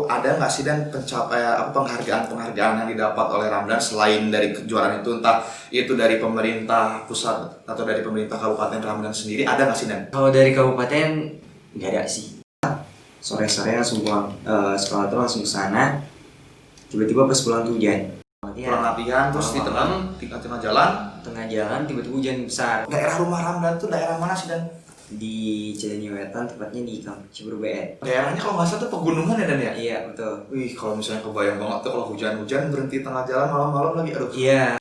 ada nggak sih dan penghargaan yang didapat oleh Ramdan selain dari kejuaraan itu, entah itu dari pemerintah pusat atau dari pemerintah kabupaten Ramdan sendiri, ada nggak sih Dan? Kalau dari kabupaten nggak ada sih. Sore-sore langsung pulang sekolah tuh langsung ke sana. Tiba-tiba pas pulang tuh hujan. Pulang latihan terus di tengah jalan Tiba-tiba hujan besar. daerah rumah Ramdan tuh daerah mana sih Dan? Di Cileunyi Wetan, tepatnya di Kampung Ciberben. Daerahnya kalau nggak salah tuh pegunungan ya Dan ya? Iya betul. Wih, kalau misalnya kebayang banget tuh kalau hujan-hujan berhenti tengah jalan malam-malam lagi, aduh. Iya.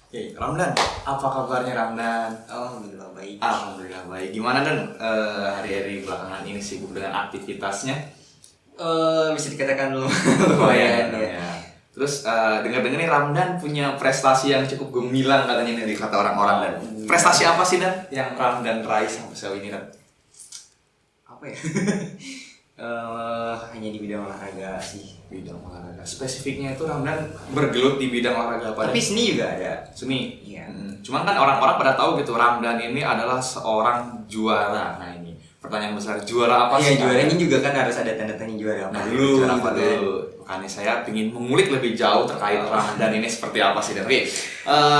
Oke, Ramdan, apa kabarnya Ramdan? Alhamdulillah baik. Alhamdulillah baik. Gimana Dan hari-hari belakangan ini sibuk dengan aktivitasnya? Bisa dikatakan lumayan ya. Terus dengar-dengar nih Ramdan punya prestasi yang cukup gemilang katanya nih kata orang-orang Dan. Prestasi apa sih Dan yang Ramdan raih sampai sejauh ini Dan? Apa ya? Hanya di bidang olahraga sih. Bidang olahraga. Spesifiknya itu Ramdan bergelut di bidang olahraga apa? Tapi seni juga ada. Seni. Iya. Cuman kan orang-orang pada tahu gitu Ramdan ini adalah seorang juara. Nah ini pertanyaan besar, juara apa sih? Iya, juaranya juga kan harus ada tanda tanya juara apa Nah, dulu. juara apa gitu kan. dulu? Makanya saya ingin mengulik lebih jauh terkait Ramdan ini seperti apa sih Dan. Oke,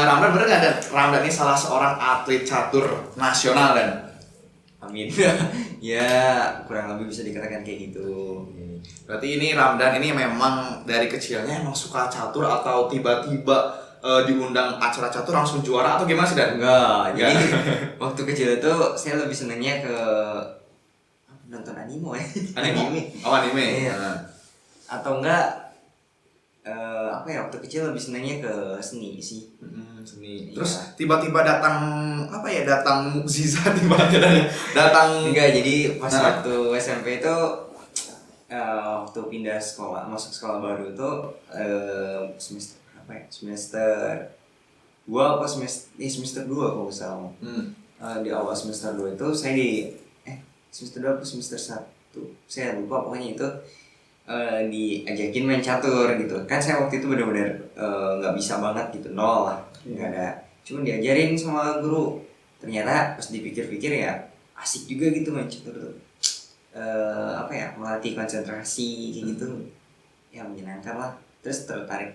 Ramdan bener nggak Dan? Ramdan ini salah seorang atlet catur nasional Dan. Amin. Ya kurang lebih bisa dikatakan kayak gitu. Berarti ini Ramdan ini memang dari kecilnya emang suka catur atau tiba-tiba diundang acara catur langsung juara atau gimana sih Dan? Enggak, jadi waktu kecil itu saya lebih senangnya ke nonton anime ya. Anime? Oh anime? Iya. Atau enggak apa ya, waktu kecil lebih senangnya ke seni sih. Seni. Iya. Terus tiba-tiba datang datang mukjizat tiba-tiba datang. Enggak, jadi pas waktu SMP itu waktu pindah sekolah, masuk sekolah baru itu semester apa ya? Semester 2 apa semester 2 kalau nggak salah. Di awal semester 2 itu saya semester 2 apa semester 1 saya lupa, pokoknya itu diajakin main catur gitu kan. Saya waktu itu benar-benar nggak bisa banget gitu, nol lah, nggak ada, cuma diajarin sama guru. Ternyata pas dipikir-pikir ya asik juga gitu main catur tuh. Melatih konsentrasi kayak gitu ya, menyenangkan lah. Terus tertarik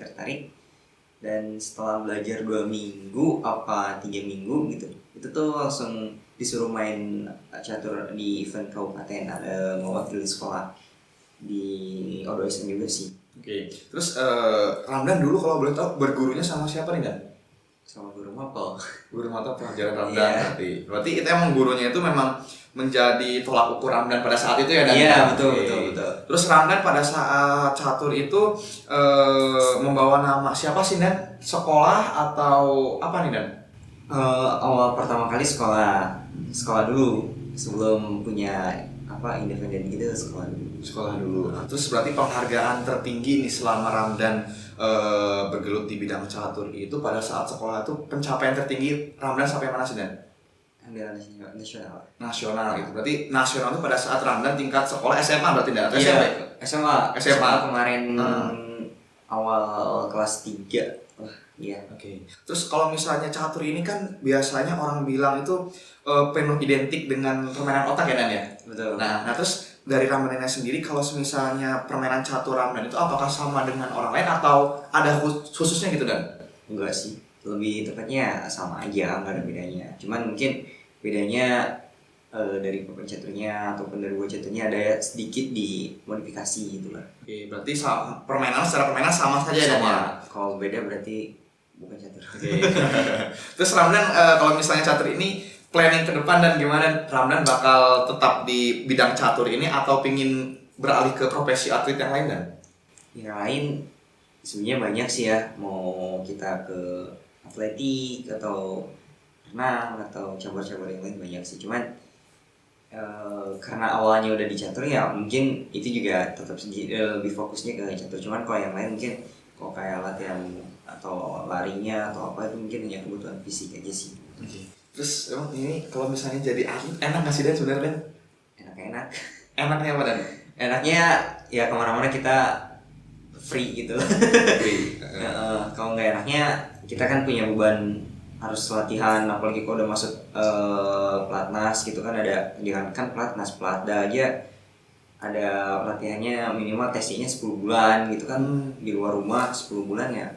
dan setelah belajar 2 minggu apa 3 minggu gitu, itu tuh langsung disuruh main catur di event kabupaten, ada mewakili sekolah di ODOSN juga sih. Oke. Terus Ramdan dulu kalau boleh tahu bergurunya sama siapa nih Dan? Sama guru mapel. Guru mata pelajaran Ramdan. Iya. Berarti itu emang gurunya itu memang menjadi tolak ukur Ramdan pada saat itu ya Dan? Iya, betul. Terus Ramdan pada saat catur itu membawa nama siapa sih Dan? Sekolah atau apa nih Dan? Awal pertama kali sekolah dulu sebelum punya independen gitu, sekolah dulu. Terus berarti penghargaan tertinggi nih selama Ramdan bergelut di bidang catur itu pada saat sekolah itu, pencapaian tertinggi Ramdan sampai mana sih Dan? Ambil nasional. Nasional gitu. Berarti nasional itu pada saat Ramdan tingkat sekolah SMA berarti Dan? Atau Iya, SMP? SMA kemarin awal kelas 3. Iya. Oke. Terus kalau misalnya catur ini kan biasanya orang bilang itu penuh identik dengan permainan otak ya Dan ya? Betul. Nah terus dari Ramdannya sendiri, kalau misalnya permainan catur Ramdan itu apakah sama dengan orang lain atau ada khususnya gitu Dan? Enggak sih, lebih tepatnya sama aja, nggak ada bedanya. Cuman mungkin bedanya dari papan caturnya ataupun dari buah caturnya ada sedikit di modifikasi gitu lah. Oke, berarti secara permainan sama saja Dan ya? Kalau beda berarti bukan catur. Oke. Terus Ramdan kalau misalnya catur ini planning ke depan dan gimana Ramdan bakal tetap di bidang catur ini atau pingin beralih ke profesi atlet yang lain Dan? Yang lain sebenarnya banyak sih ya, mau kita ke atletik atau renang atau cabur-cabur yang lain banyak sih. Cuman karena awalnya udah di catur ya mungkin itu juga tetap lebih fokusnya ke catur. Cuman kalau yang lain mungkin kalau kayak latihan atau larinya atau apa itu mungkin hanya kebutuhan fisik aja sih. Terus emang ini kalau misalnya jadi atlet enak nggak sih Dan sebenarnya Dan? Enak-enak. Enaknya apa Dan? Enaknya ya kemana-mana kita free gitu. Free. Kalau nggak enaknya kita kan punya beban harus latihan, apalagi kalau udah masuk pelatnas gitu kan, ada kan pelatnas pelatda aja ada latihannya minimal testingnya 10 bulan gitu kan, di luar rumah 10 bulan ya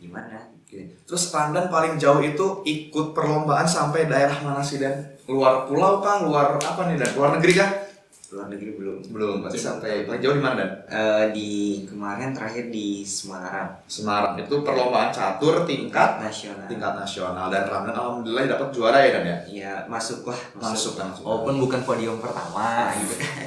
gimana. Oke. Terus Ramdan paling jauh itu ikut perlombaan sampai daerah mana sih Dan? Luar pulau kah? Luar apa nih Dan? Luar negeri kah? Luar negeri belum. Belum, berarti sampai paling jauh di mana Dan? Di kemarin terakhir di Semarang. Semarang. Itu perlombaan catur tingkat Nasional. Dan Ramdan alhamdulillah dapat juara ya Dan ya? Iya, masuk lah. Masuk. Walaupun bukan podium pertama gitu kan.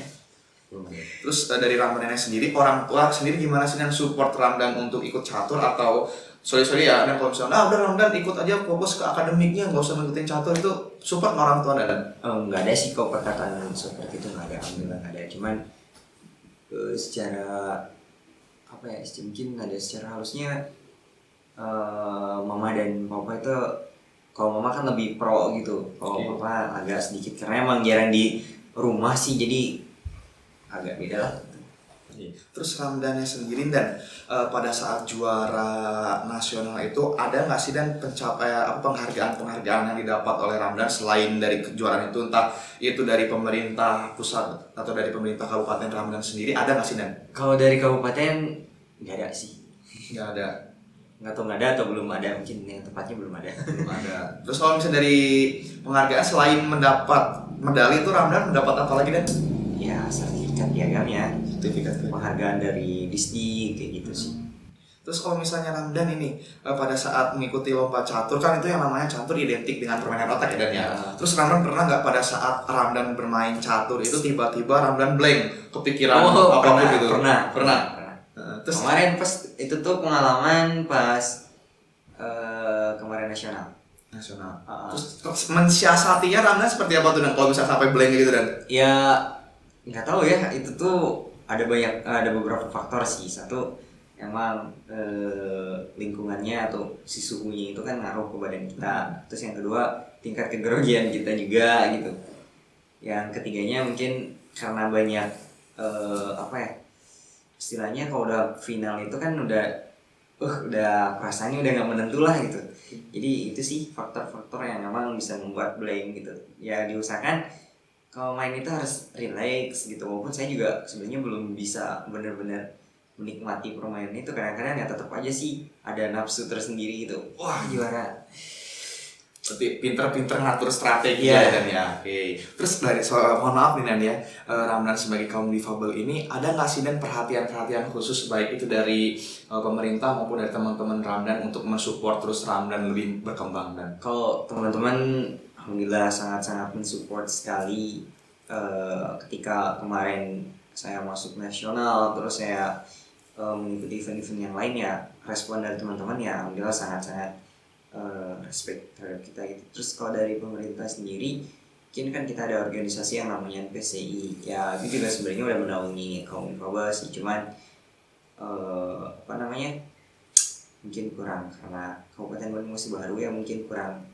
Terus dari Ramdannya sendiri, orang tua sendiri gimana sih Dan support Ramdan untuk ikut catur atau sorry ya Dan kalau misalnya udah Ramdan ikut aja fokus ke akademiknya nggak usah ngikutin catur, itu support orang tua Dan? Nggak ada sih kok perkataan seperti itu, nggak ada, alhamdulillah nggak ada. Cuman secara apa ya, mungkin ada secara halusnya mama dan papa itu, kalau mama kan lebih pro gitu, kalau papa agak sedikit karena emang jarang di rumah sih, jadi agak beda lah. Terus Ramdannya sendiri Dan pada saat juara nasional itu ada nggak sih Dan penghargaan yang didapat oleh Ramdan selain dari kejuaraan itu, entah itu dari pemerintah pusat atau dari pemerintah kabupaten Ramdan sendiri, ada nggak sih Dan? Kalau dari kabupaten nggak ada sih. Nggak ada. Nggak tahu nggak ada atau belum ada, mungkin yang tepatnya belum ada. Belum ada. Terus kalau misalnya dari penghargaan selain mendapat medali itu Ramdan mendapat apa lagi Dan? Ya sertifikat piagamnya, Sertifikat. penghargaan dari Disdi kayak gitu sih. Terus kalau misalnya Ramdan ini pada saat mengikuti lomba catur, kan itu yang namanya catur identik dengan permainan otak ya Dan ya. Terus Ramdan pernah nggak pada saat Ramdan bermain catur itu tiba-tiba Ramdan blank, kepikiran apapun gitu? Pernah. Terus Kemarin pas itu tuh pengalaman pas kemarin nasional. Terus mensiasatinya Ramdan seperti apa tuh Dan kalau bisa sampai blank gitu Dan? Ya nggak tahu ya, itu tuh ada beberapa faktor sih. Satu, emang lingkungannya atau si suhunya itu kan ngaruh ke badan kita. Terus yang kedua, tingkat kegrogian kita juga gitu. Yang ketiganya mungkin karena banyak apa ya, istilahnya kalau udah final itu kan udah perasaannya udah nggak menentu lah gitu. Jadi itu sih faktor-faktor yang memang bisa membuat blank gitu. Ya diusahakan kalau main itu harus relax gitu, walaupun saya juga sebenarnya belum bisa benar-benar menikmati permainan itu. Kadang-kadang ya tetap aja sih ada nafsu tersendiri gitu, wah juara. Berarti pinter-pinter ngatur strategi ya Dan ya. Oke. Terus dari mohon maaf nih Dan ya, Ramdan sebagai kaum difabel ini ada nggak sih Dan perhatian khusus baik itu dari pemerintah maupun dari teman-teman Ramdan untuk mensupport terus Ramdan lebih berkembang Dan? Kalau teman-teman alhamdulillah sangat-sangat mensupport sekali. Ketika kemarin saya masuk nasional, terus saya mengikuti event-event yang lain ya, respon dari teman-teman ya alhamdulillah sangat-sangat respect terhadap kita gitu. Terus kalau dari pemerintah sendiri, mungkin kan kita ada organisasi yang namanya PCI ya, itu juga sebenarnya udah menaungi kaum difabel sih, cuman mungkin kurang karena Kabupaten Bandung masih baru ya, mungkin kurang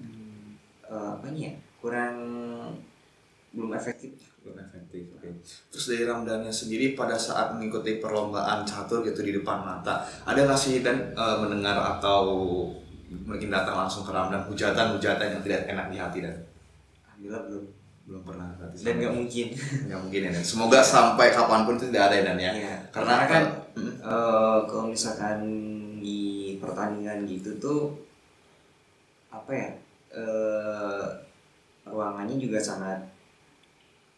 belum efektif. Oke. Terus dari Ramdannya sendiri pada saat mengikuti perlombaan catur gitu di depan mata, ada nggak sih Dan mendengar atau mungkin datang langsung ke Ramdan hujatan yang tidak enak di hati Dan? Alhamdulillah belum pernah berarti. Dan nggak mungkin ya Dan. Semoga sampai kapanpun itu tidak ada ya Dan ya. Iya, karena kan kalau misalkan di pertandingan gitu tuh apa ya, ruangannya juga sangat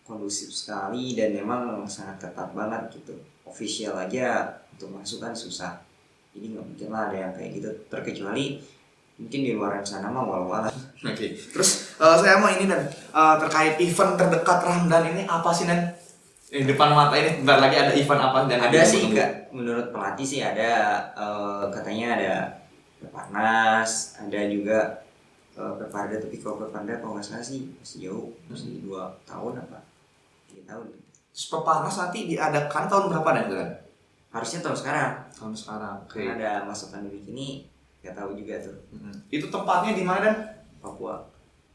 kondusif sekali dan memang sangat ketat banget gitu. Official aja untuk masuk kan susah, jadi nggak mungkin lah ada yang kayak gitu, terkecuali mungkin di luar sana mah walau-walau. Oke. Terus saya mau ini Dan, terkait event terdekat Ramdan ini apa sih Dan? Di depan mata ini bentar lagi ada event apa Dan? Ada sih enggak, menurut pelatih sih ada, katanya ada Peparnas, ada juga Peparda, tapi kalau Peparda kalau nggak salah sih masih jauh, masih 2 tahun apa 3 tahun. Terus Peparnas nanti diadakan tahun berapa Dan? Harusnya tahun sekarang. Oke. Karena ada masa pandemi ini, nggak tahu juga tuh. Itu tempatnya di mana Dan? Papua.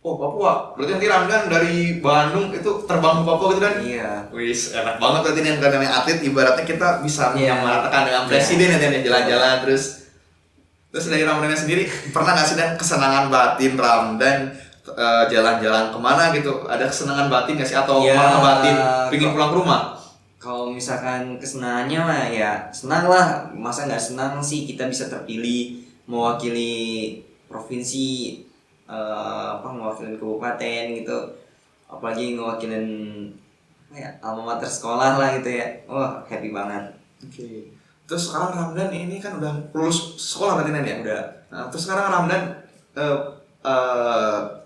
Oh, Papua. Berarti nanti Ramdan dari Bandung itu terbang ke Papua gitu Dan? Iya. Wis, enak banget berarti yang namanya atlet, ibaratnya kita bisa menyamarakan dengan presiden ya Dan, jalan-jalan terus. Terus dari Ramdannya sendiri pernah nggak sih dan kesenangan batin Ramdan jalan-jalan kemana gitu? Ada kesenangan batin nggak sih atau Ya, malah batin pingin pulang ke rumah? kalau misalkan kesenangannya mah ya senang lah, masa nggak senang sih kita bisa terpilih mewakili provinsi, mewakilin kabupaten gitu, apalagi ngewakilin apa ya, alma mater sekolah lah gitu ya, wah happy banget. Oke. Terus sekarang Ramdan ini kan udah lulus sekolah berarti Nan ya? Udah. Nah, terus sekarang Ramdan eh,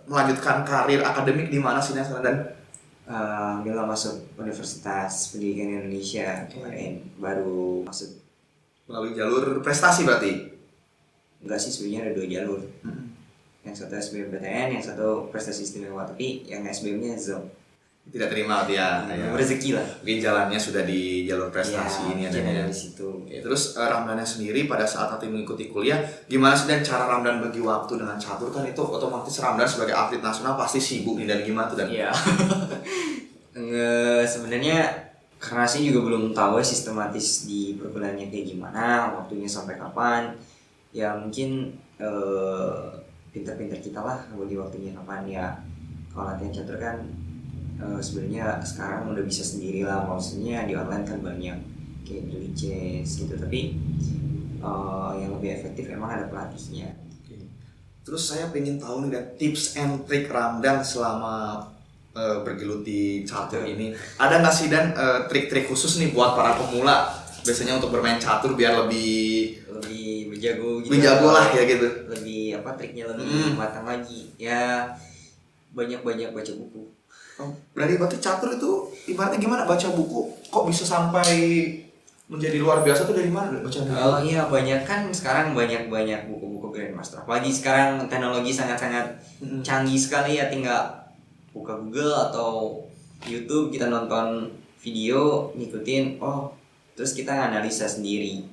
melanjutkan karir akademik di mana sih Nan sekarang dan? Bila masuk Universitas Pendidikan Indonesia kemarin baru masuk. Melalui jalur prestasi berarti? Enggak sih, sebenarnya ada 2 jalur. Yang satu SBMPTN, yang satu prestasi istimewa, tapi yang SBM-nya zone. Tidak terima dia. Rezeki lah. Mungkin jalannya sudah di jalur prestasi ini ada ya. di situ. Oke, terus Ramdannya sendiri pada saat nanti mengikuti kuliah, gimana sih dan cara Ramdan bagi waktu dengan catur kan itu otomatis Ramdan sebagai atlet nasional pasti sibuk nih dan gimana tuh dan? Iya. Sebenarnya karena sih juga belum tahu ya sistematis di perkuliahannya kayak gimana, waktunya sampai kapan. Ya mungkin pinter-pinter kita lah bagi waktunya kapan ya. Kalau latihan catur kan sebenarnya sekarang udah bisa sendiri lah, maksudnya di online kan banyak kayak daily chess gitu, tapi yang lebih efektif emang ada pelatihnya. Oke. Terus saya pengen tahu nih dan tips and trick Ramdan selama bergelut di catur ini. Ada nggak sih dan trik-trik khusus nih buat para pemula biasanya untuk bermain catur biar lebih berjago gitu. Lebih jago lah ya gitu. Lebih triknya lebih matang lagi. Ya banyak-banyak baca buku. Oh, berarti catur itu ibaratnya gimana baca buku kok bisa sampai menjadi luar biasa tuh dari mana baca buku? Oh iya, banyak kan sekarang banyak buku-buku Grandmaster. Apalagi sekarang teknologi sangat-sangat canggih sekali ya, tinggal buka Google atau YouTube, kita nonton video, ngikutin, terus kita analisa sendiri.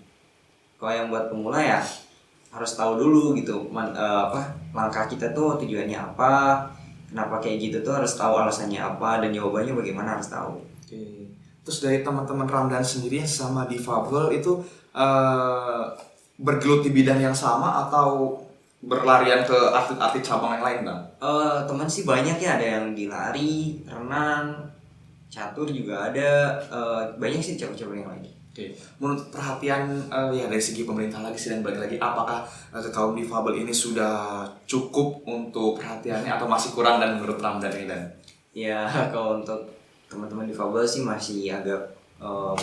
Kalau yang buat pemula ya harus tahu dulu gitu, langkah kita tuh tujuannya apa, kenapa kayak gitu tuh harus tahu alasannya apa dan jawabannya bagaimana harus tahu. Oke. Terus dari teman-teman Ramdan sendiri yang sama difabel itu bergelut di bidang yang sama atau berlarian ke atlet-atlet cabang yang lain bang? Teman sih banyak ya, ada yang di lari, renang, catur juga ada, banyak sih cabang-cabang yang lain. Oke, menurut perhatian ya dari segi pemerintah lagi sih dan balik lagi, apakah kaum difabel ini sudah cukup untuk perhatiannya atau masih kurang dan menurut Ramdan ini dan? Ya kalau untuk teman-teman difabel sih masih agak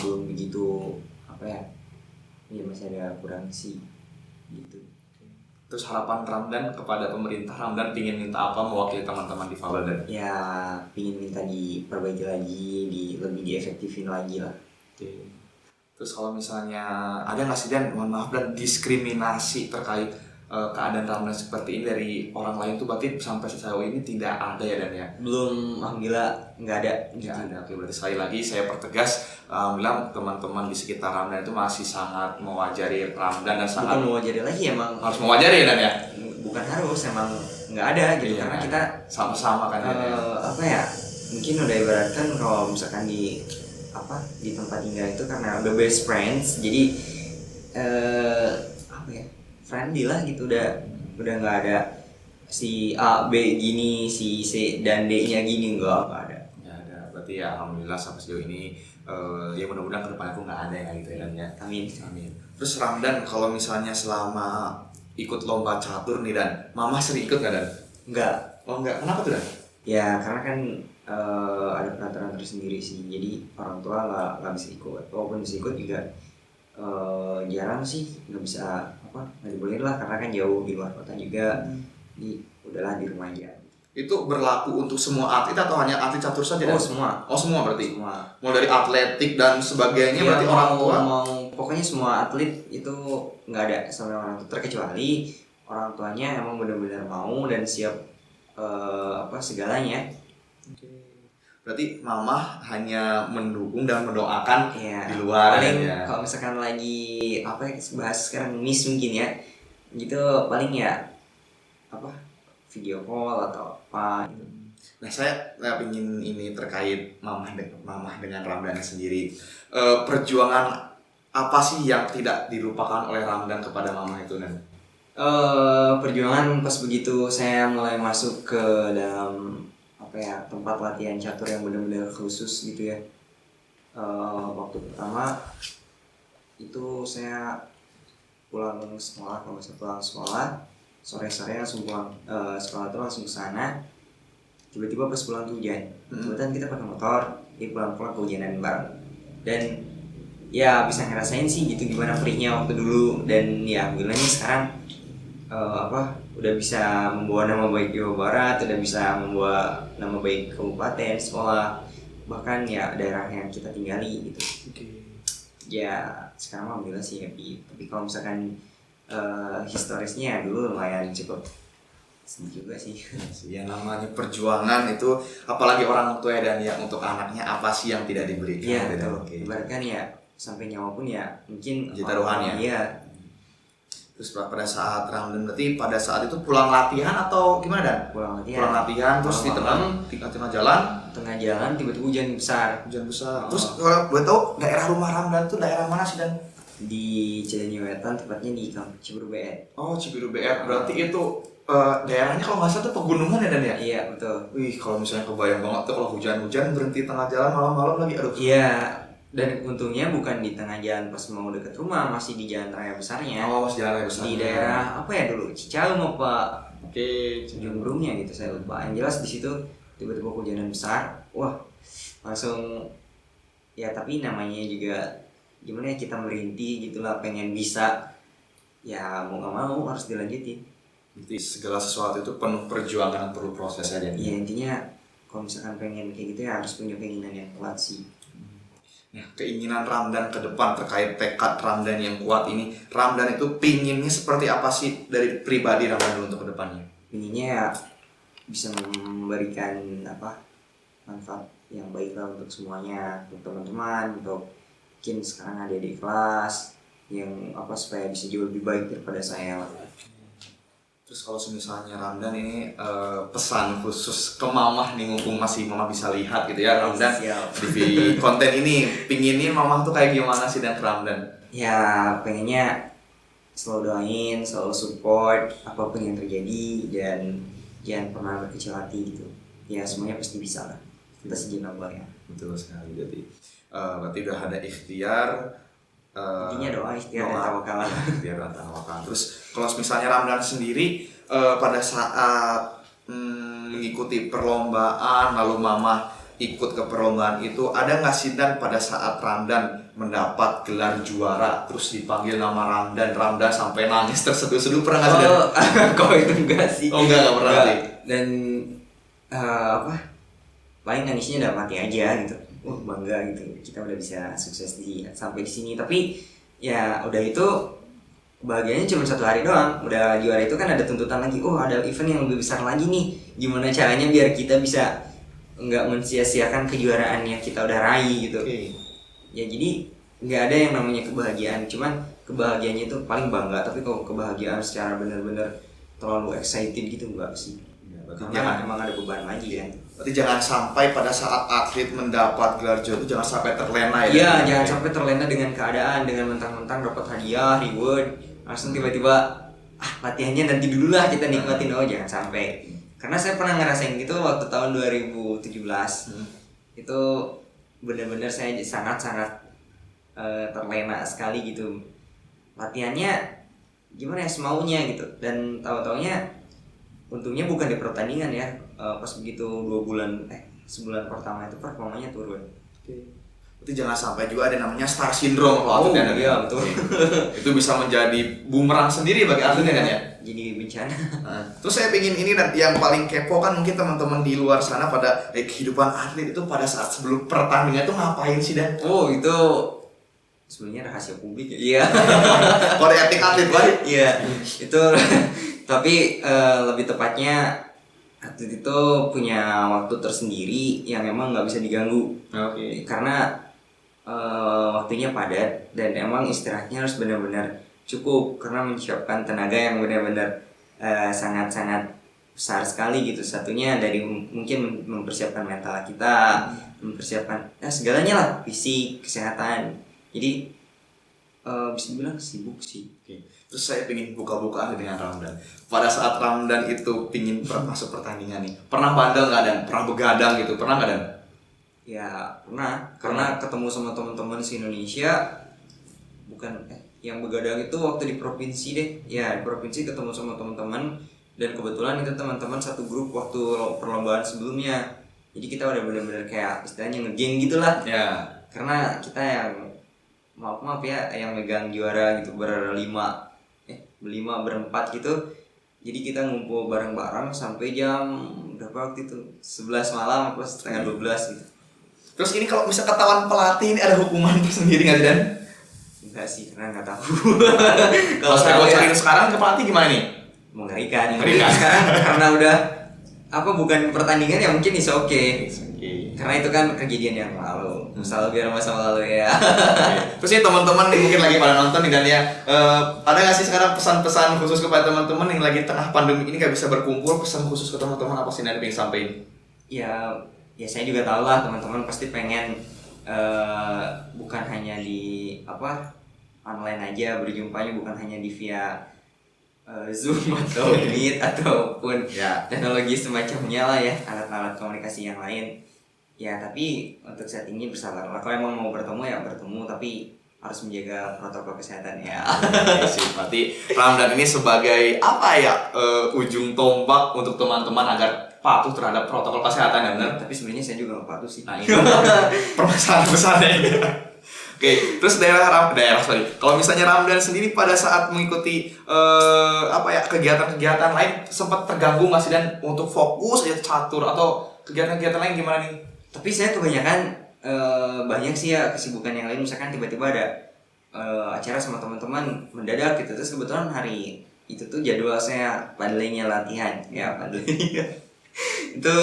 belum begitu masih ada kurang sih gitu. Terus harapan Ramdan kepada pemerintah, Ramdan pingin minta apa mewakili teman-teman difabel dan? Ya pingin minta diperbaiki lagi, lebih diefektifin lagi lah. Oke. Terus kalau misalnya ada nggak sih dan mohon maaf dan diskriminasi terkait keadaan Ramdan seperti ini dari orang lain tuh berarti sampai sejauh ini tidak ada ya dan ya? Belum, alhamdulillah nggak ada. Nggak ada. Oke, berarti sekali lagi saya pertegas, alhamdulillah teman-teman di sekitar Ramdan itu masih sangat mewajari Ramdan dan sangat Bukan mewajari lagi, emang harus mewajari ya dan ya? bukan harus, emang nggak ada gitu. Iya, Karena kita sama-sama kan ya? mungkin udah ibaratkan kalau misalkan di tempat tinggal itu karena udah best friends, jadi friendly lah gitu, udah nggak ada si A B gini, si C dan D nya gini, nggak ada. Nggak ada. Berarti ya alhamdulillah sampai sejauh ini ya mudah-mudahan kedepannya aku nggak ada yang gitu ya dan ya. Amin. Terus Ramdan kalau misalnya selama ikut lomba catur nih dan mama sering ikut nggak dan? Enggak. Oh enggak, kenapa tuh dan? Ya karena kan ada peraturan tersendiri sih, jadi orang tua nggak bisa ikut. Walaupun bisa ikut juga jarang sih, nggak bisa nggak dibolehin lah, karena kan jauh di luar kota juga. Jadi udahlah di rumah aja. Itu berlaku untuk semua atlet atau hanya atlet catur saja? Semua. Oh semua berarti? Semua. Mau dari atletik dan sebagainya berarti orang tua? Pokoknya semua atlet itu nggak ada sama orang tua, terkecuali orang tuanya emang benar-benar mau dan siap segalanya. Berarti mama hanya mendukung dan mendoakan ya, di luar paling ya. Kalau misalkan lagi bahas sekarang miss mungkin ya gitu, paling ya video call atau apa gitu. Nah saya ingin ini terkait mama dengan Ramdan sendiri, perjuangan apa sih yang tidak dilupakan oleh Ramdan kepada mama itu Nan? Perjuangan pas begitu saya mulai masuk ke dalam apa ya, tempat latihan catur yang benar-benar khusus gitu ya. Waktu pertama itu saya pulang sekolah, kalau saya pulang sekolah sore-sore langsung pulang sekolah itu langsung ke sana. Tiba-tiba pas pulang tuh hujan. Kebetulan kita pakai motor, pulang-pulang kehujanan bareng. Dan ya bisa ngerasain sih gitu gimana perihnya waktu dulu, dan ya alhamdulillahnya sekarang udah bisa membawa nama baik Jawa Barat, udah bisa membawa nama baik kabupaten, sekolah, bahkan ya daerah yang kita tinggali gitu. Ya sekarang alhamdulillah sih happy. Tapi kalau misalkan historisnya dulu lumayan cukup sedih juga sih. Yang namanya perjuangan itu, apalagi orang tua dan ya untuk anaknya apa sih yang tidak diberikan. Iya betul. Bahkan ya sampai nyawa pun ya mungkin jadi taruhan ya. Iya. Terus pada saat Ramdan, berarti pada saat itu pulang latihan atau gimana Dan? Pulang latihan terus di tengah jalan tiba-tiba hujan besar. Terus kalau boleh tahu daerah rumah Ramdan tuh daerah mana sih Dan? Di Cilenyi Wetan, tepatnya di Kampung Cibiru BR. Oh, Cibiru BR. Berarti itu daerahnya kalau nggak salah tuh pegunungan ya Dan ya? Iya betul. Wih, kalau misalnya kebayang banget tuh kalau hujan-hujan berhenti tengah jalan malam-malam lagi, aduh. Iya. Dan untungnya bukan di tengah jalan pas mau deket rumah, masih di jalan raya besarnya. Oh, masih jalan raya besarnya. Di daerah apa ya dulu, Cicahem apa? Oke, Jumbrungnya gitu saya lupa. Yang jelas di situ tiba-tiba hujanan besar. Wah, langsung ya, tapi namanya juga gimana ya, kita merintih gitulah, pengen bisa. Ya mau nggak mau harus dilanjutin. Jadi segala sesuatu itu penuh perjuangan, perlu proses aja. Iya, intinya kalau misalkan pengen kayak gitu ya harus punya keinginan yang kuat sih. Nah, keinginan Ramdan ke depan terkait tekad Ramdan yang kuat ini, Ramdan itu pinginnya seperti apa sih dari pribadi Ramdan untuk ke depannya? Pinginnya ya bisa memberikan manfaat yang baik lah untuk semuanya, untuk teman-teman, untuk mungkin sekarang ada di kelas yang supaya bisa jauh lebih baik daripada saya. Terus kalau misalnya Ramdan ini pesan khusus ke Mamah nih, mumpung masih Mamah bisa lihat gitu ya Ramdan di konten ini, pinginin Mamah tuh kayak gimana sih Dan Ramdan? Ya pengennya selalu doain, selalu support apapun yang terjadi, dan jangan pernah berkecil hati gitu. Ya semuanya pasti bisa lah, kita sejenak ya. Betul sekali. Berarti udah ada ikhtiar. Intinya doa, ikhtiar dan tawakal. Terus kalau misalnya Ramdan sendiri pada saat mengikuti perlombaan, lalu Mamah ikut ke perlombaan itu, ada nggak sih Dan pada saat Ramdan mendapat gelar juara terus dipanggil nama Ramdan sampai nangis terseduh-seduh, pernah nggak sih Dan? Kok itu enggak sih? Oh enggak pernah sih. Dan paling nangisnya udah mati aja gitu. Bangga gitu, kita udah bisa sukses sampai di sini. Tapi ya udah, itu kebahagiaannya cuma satu hari doang. Udah juara itu kan ada tuntutan lagi, ada event yang lebih besar lagi nih, gimana caranya biar kita bisa nggak mensia-siakan kejuaraan yang kita udah raih gitu. Ya jadi nggak ada yang namanya kebahagiaan, cuman kebahagiaannya itu paling bangga. Tapi kalau kebahagiaan secara benar-benar terlalu excited gitu enggak sih. Karena emang ada beban lagi kan. Berarti jangan sampai pada saat atlet mendapat gelar juara itu jangan sampai terlena ya. Iya, jangan sampai terlena dengan keadaan, dengan mentang-mentang dapat hadiah, reward, langsung tiba-tiba latihannya nanti dulu lah kita nikmatin. Jangan sampai. Karena saya pernah ngerasain gitu waktu tahun 2017. Itu benar-benar saya sangat-sangat terlena sekali gitu. Latihannya gimana ya, semaunya gitu. Dan tahu-taunya untungnya bukan di pertandingan ya, pas begitu sebulan pertama itu performanya turun. Berarti jangan sampai juga ada namanya star syndrome kalau atletnya. Iya betul. Itu bisa menjadi bumerang sendiri bagi atletnya kan ya. Jadi bencana. Terus saya pengen ini, dan yang paling kepo kan mungkin teman-teman di luar sana pada kehidupan atlet itu pada saat sebelum pertandingan itu ngapain sih Dan? Itu sebenarnya rahasia publik ya. Iya. Kode etik atlet kan? Iya. Itu tapi lebih tepatnya atlet itu punya waktu tersendiri yang emang nggak bisa diganggu. Karena waktunya padat dan emang istirahatnya harus benar-benar cukup, karena menyiapkan tenaga yang benar-benar sangat-sangat besar sekali gitu. Satunya dari mungkin mempersiapkan mental kita, mempersiapkan segalanya lah, fisik, kesehatan. Jadi bisa dibilang sibuk sih. Terus saya pengen buka-bukaan dengan Ramdan. Pada saat Ramdan itu pingin masuk pertandingan nih, pernah bandel nggak Dan? Pernah begadang gitu, pernah nggak Dan? Ya pernah, karena ketemu sama teman-teman se Indonesia, bukan yang begadang itu waktu di provinsi deh. Ya di provinsi ketemu sama teman-teman, dan kebetulan itu teman-teman satu grup waktu perlombaan sebelumnya. Jadi kita udah benar-benar kayak istilahnya ngegeng gitulah. Ya. Karena kita yang maaf ya yang megang juara gitu berlima berempat gitu. Jadi kita ngumpul bareng-bareng sampai jam berapa waktu itu? 11 malam atau setengah 12 gitu. Terus ini kalau bisa ketahuan pelatih ini ada hukuman tersendiri nggak sih Dan? Enggak sih, karena nggak tahu. Kalau saya bocorin sekarang ke pelatih gimana nih? Mengerikan. Mengerikan. Sekarang karena udah bukan pertandingan ya mungkin is oke. Oke. Karena itu kan kejadian yang lalu. Misal biar masa lalu ya. Terus ya teman-teman nih mungkin lagi pada nonton nih Dan ya, ada nggak sih sekarang pesan-pesan khusus kepada teman-teman yang lagi tengah pandemi ini nggak bisa berkumpul, pesan khusus ke teman-teman apa sih Dan pengen sampaikan? Ya saya juga tahu lah teman-teman pasti pengen bukan hanya di online aja berjumpanya, bukan hanya di via Zoom atau Meet ataupun teknologi semacamnya lah ya, alat-alat komunikasi yang lain. Ya tapi untuk saat ini bersabarlah. Kalau emang mau bertemu ya bertemu, tapi harus menjaga protokol kesehatan ya. Oke sih, berarti Ramdan ini sebagai ujung tombak untuk teman-teman agar patuh terhadap protokol kesehatan ya benar. Tapi sebenarnya saya juga nggak patuh sih. Nah itu permasalahan besarnya. Oke, terus kalau misalnya Ramdan sendiri pada saat mengikuti kegiatan-kegiatan lain sempat terganggu nggak sih Dan untuk fokus aja catur atau kegiatan-kegiatan lain gimana nih? Tapi saya kebanyakan banyak sih ya kesibukan yang lain, misalkan tiba-tiba ada acara sama teman-teman mendadak gitu, terus kebetulan hari itu tuh jadwal saya padelnya latihan ya padelnya itu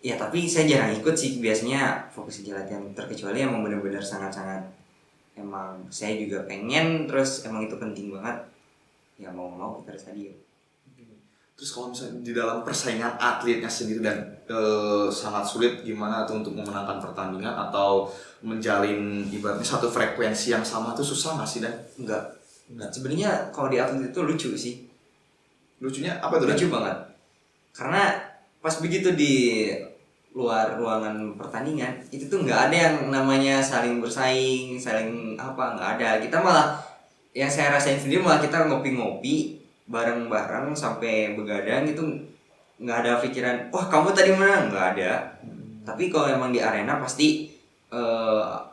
ya, tapi saya jarang ikut sih, biasanya fokus di latihan, terkecuali emang benar-benar sangat-sangat emang saya juga pengen, terus emang itu penting banget ya, mau kita harus hadir. Terus kalau misalnya di dalam persaingan atletnya sendiri Dan sangat sulit gimana tuh untuk memenangkan pertandingan atau menjalin ibaratnya satu frekuensi yang sama tuh susah nggak sih Dan? Enggak. Sebenarnya kalau di atlet itu lucu sih. Lucunya apa tuh? Lucu banget. Karena pas begitu di luar ruangan pertandingan itu tuh nggak ada yang namanya saling bersaing, nggak ada. Kita malah yang saya rasain sendiri malah kita ngopi-ngopi bareng-bareng sampai begadang itu, nggak ada pikiran wah kamu tadi menang, nggak ada. Tapi kalau emang di arena pasti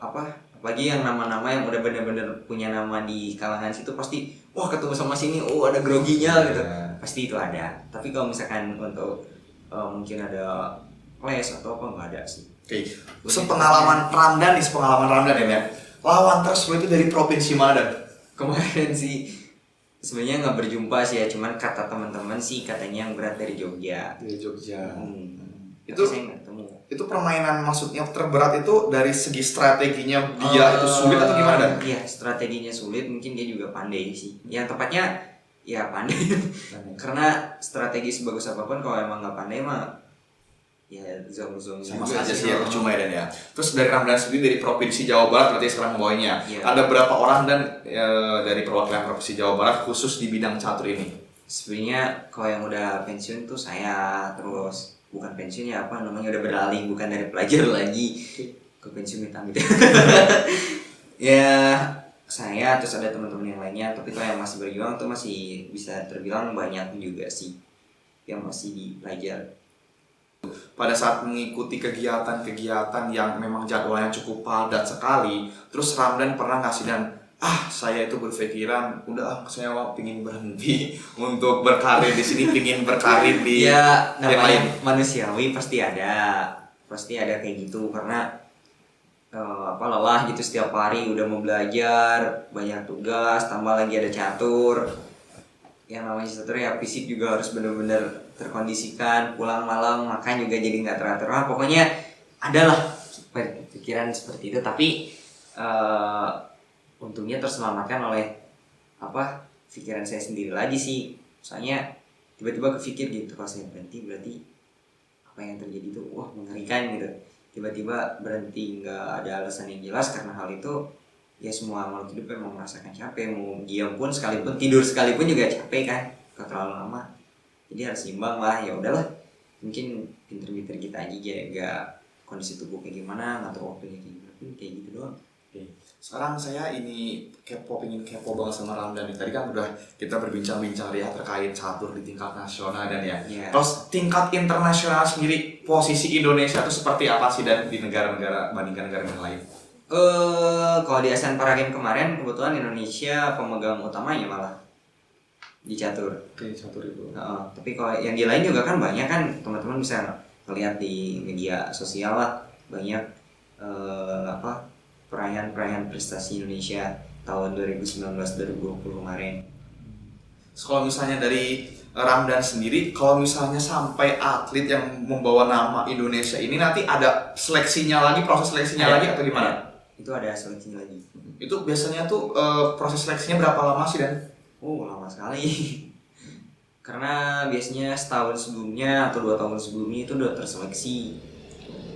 apalagi yang nama-nama yang udah bener-bener punya nama di kalangan situ pasti wah ketemu sama sini ada groginya gitu, pasti itu ada. Tapi kalau misalkan untuk mungkin ada les atau apa nggak ada sih. Oke. Sepengalaman Ramdan ya, lawan tersulit itu dari provinsi mana Dan? Kemarin sih sebenarnya nggak berjumpa sih ya, cuman kata teman-teman sih katanya yang berat dari Jogja. Dari Jogja. Itu saya nggak ketemu. Itu permainan maksudnya terberat itu dari segi strateginya dia itu sulit atau gimana Dan? Iya, strateginya sulit, mungkin dia juga pandai sih. Yang tepatnya ya pandai. Karena strategi sebagus apapun kalau emang nggak pandai mah ya zong sama saja sih ya, percuma ya Dan ya. Terus dari Ramdan sendiri dari provinsi Jawa Barat berarti sekarang membawanya. Iya. Ada berapa orang Dan dari perwakilan provinsi Jawa Barat khusus di bidang catur ini? Sebenarnya kalau yang udah pensiun tuh saya, terus bukan pensiun ya udah beralih, bukan dari pelajar lagi ke pensiun hitam gitu. Ya saya terus ada teman-teman yang lainnya, tapi kalau yang masih berjuang tuh masih bisa terbilang banyak juga sih yang masih di pelajar. Pada saat mengikuti kegiatan-kegiatan yang memang jadwalnya cukup padat sekali, terus Ramdan pernah nggak sih Dan, saya itu berpikiran udah saya pingin berhenti untuk berkarir di sini, pingin berkarir di ya yang lain. Manusiawi pasti ada kayak gitu, karena lelah gitu setiap hari udah mau belajar, banyak tugas, tambah lagi ada catur. Yang namanya catur ya fisik juga harus benar-benar terkondisikan, pulang malam makan juga jadi nggak teratur. Pokoknya adalah pikiran seperti itu, tapi untungnya terselamatkan oleh pikiran saya sendiri lagi sih. Soalnya tiba-tiba kepikir gitu, kalau saya berhenti berarti apa yang terjadi itu mengerikan gitu. Tiba-tiba berhenti nggak ada alasan yang jelas karena hal itu, ya semua makhluk hidup memang merasakan capek, mau diam pun sekalipun, tidur sekalipun juga capek kan kalau terlalu lama. Jadi harus seimbang lah. Ya udahlah, mungkin pinter-pinter kita aja jaga kondisi tubuh kayak gimana, ngatur waktunya kayak gimana, kayak gitu doang. Oke. Sekarang saya pengen kepo banget sama Ramdan nih. Tadi kan udah kita berbincang-bincang ya terkait catur di tingkat nasional dan ya. Yeah. Terus tingkat internasional sendiri, posisi Indonesia itu seperti apa sih dan di negara-negara bandingkan negara yang lain? Kalau di Asian Para Games kemarin kebetulan Indonesia pemegang utamanya malah di catur. Oke, catur itu. Tapi kalau yang di lain juga kan banyak kan, teman-teman bisa lihat di media sosial lah, banyak perayaan prestasi Indonesia tahun 2019-2020 kemarin. So, kalau misalnya dari Ramdan sendiri, kalau misalnya sampai atlet yang membawa nama Indonesia ini nanti ada seleksinya lagi, proses seleksinya lagi atau gimana? Itu ada seleksinya lagi. Itu biasanya tuh proses seleksinya berapa lama sih Dan? Lama sekali. Karena biasanya setahun sebelumnya atau 2 tahun sebelumnya itu udah terseleksi.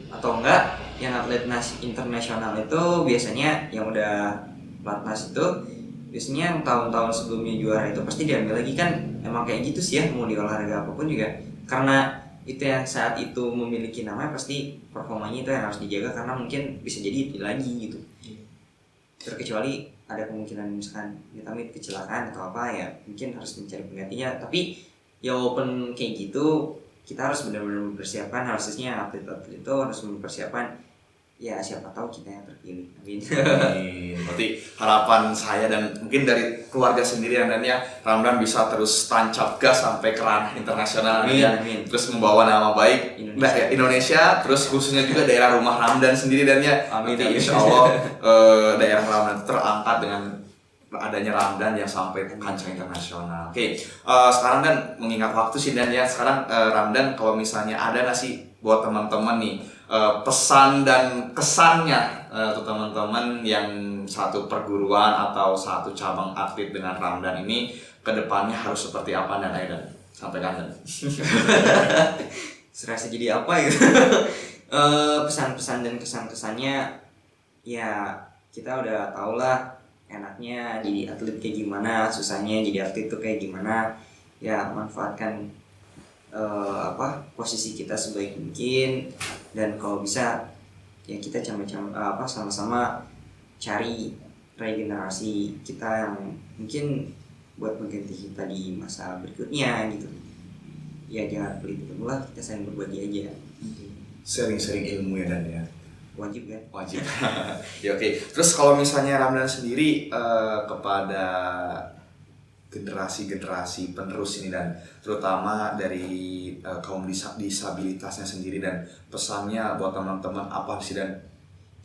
Atau enggak, yang atlet internasional itu biasanya yang udah pelatnas itu biasanya yang tahun-tahun sebelumnya juara itu pasti diambil lagi kan. Emang kayak gitu sih ya, mau di olahraga apapun juga, karena itu yang saat itu memiliki nama pasti performanya itu yang harus dijaga, karena mungkin bisa jadi itu lagi gitu. Terkecuali ada kemungkinan misalkan amit kecelakaan atau apa, ya mungkin harus mencari penggantinya. Tapi ya walaupun kayak gitu, kita harus benar-benar mempersiapkan, harusnya atlet-atlet itu harus mempersiapkan, ya siapa tahu kita yang terpilih. Amin. Berarti harapan saya dan mungkin dari keluarga sendiri dan ya Ramdan bisa terus tancap gas sampai ke ranah internasional. Amin. Terus membawa nama baik Indonesia, terus khususnya juga daerah rumah Ramdan sendiri dan ya. Amin. Insya Allah daerah Ramdan terangkat dengan adanya Ramdan yang sampai ke kancah internasional. Oke, sekarang Dan mengingat waktu sih Dan ya, sekarang Ramdan kalau misalnya ada nggak sih buat teman-teman nih pesan dan kesannya untuk teman-teman yang satu perguruan atau satu cabang atlet dengan Ramdan ini kedepannya harus seperti apa Dan Aidan? Sampaikan Dan. Serasa jadi apa gitu. Pesan-pesan dan kesan-kesannya ya kita udah tau lah enaknya jadi atlet kayak gimana, susahnya jadi atlet tuh kayak gimana. Ya manfaatkan posisi kita sebaik mungkin, dan kalau bisa ya kita sama-sama cari regenerasi kita yang mungkin buat mengganti kita di masa berikutnya gitu. Ya jangan pelit lah, kita saling berbagi aja. Sering-sering ilmu ya Dan ya. Wajib kan? Wajib. Ya oke. Terus kalau misalnya Ramdan sendiri kepada generasi penerus ini dan terutama dari kaum disabilitasnya sendiri dan pesannya buat teman-teman apa sih Dan?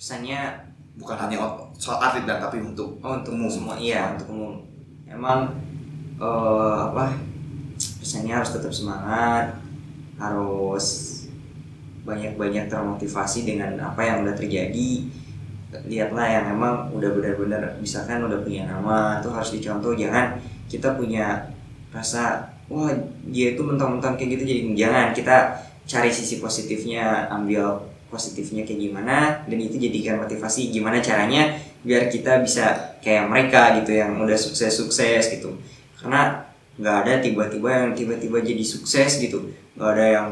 Pesannya bukan hanya soal atlet Dan tapi untuk umum. Semua, iya untuk umum. Emang pesannya harus tetap semangat, harus banyak-banyak termotivasi dengan apa yang udah terjadi. Lihatlah yang emang udah benar-benar misalkan udah punya nama tuh harus dicontoh. Jangan kita punya rasa wah dia itu mentang-mentang kayak gitu, jadi jangan. Kita cari sisi positifnya, ambil positifnya kayak gimana, dan itu jadikan motivasi gimana caranya biar kita bisa kayak mereka gitu yang udah sukses gitu. Karena nggak ada tiba-tiba jadi sukses gitu, nggak ada yang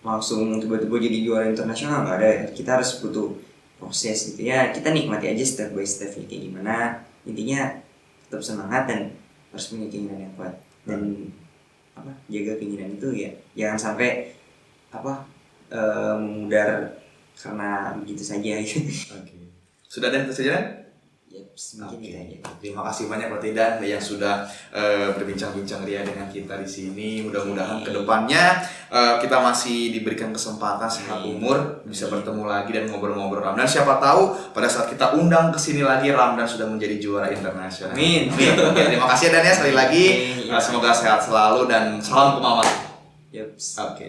langsung tiba-tiba jadi juara internasional, nggak ada. Kita harus butuh proses gitu ya, kita nikmati aja step by step kayak gimana. Intinya tetap semangat dan harus punya keinginan yang kuat, dan jaga keinginan itu ya, jangan sampai memudar karena begitu saja gitu. Oke. Sudah Dan Dan? Mungkin gitu aja. Terima kasih banyak buat Dan yang sudah berbincang-bincang ria dengan kita di sini. Mudah-mudahan kedepannya kita masih diberikan kesempatan sehat umur bisa bertemu lagi dan ngobrol-ngobrol Ramdan. Siapa tahu pada saat kita undang ke sini lagi Ramdan sudah menjadi juara internasional. Amin. Oke, terima kasih Dan ya sekali lagi. Semoga sehat selalu dan salam kemampuan. Yep. Oke.